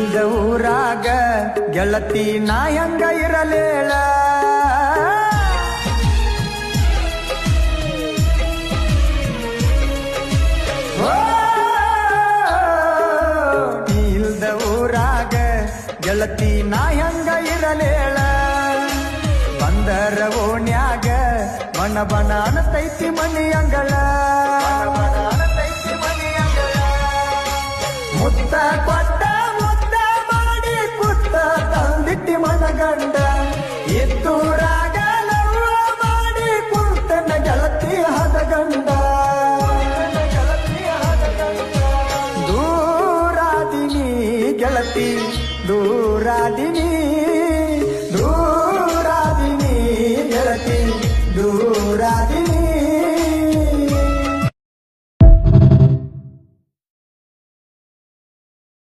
ಇಲ್ದ ಊರಾಗ ಗೆಳತಿ ನಾ ಹೆಂಗ ಇರಲೇಳ ಇಲ್ದ ಊರಾಗ ಗೆಳತಿ ನಾ ಹೆಂಗ ಇರಲೇಳ ಬಂದರ ಓಣ್ಯಾಗ ಬಣ ಬಣ ಅನತೈತಿ ಮನಿ ಅಂಗಳ ಮುತ್ತ ಕೊಟ್ಟ ಮುತ್ತ ಮಾಡಿ ಕುತ್ತ ತಂದಿಟ್ಟಿ ಮನಗಂಡ ಎತ್ತೂರಾಗ ಲವ್ವ ಮಾಡಿ ಕುಂತನ ಗೆಳತಿ ಹದಗಂಡ ದೂರಾದಿನಿ ಗೆಳತಿ ದೂರಾದಿನಿ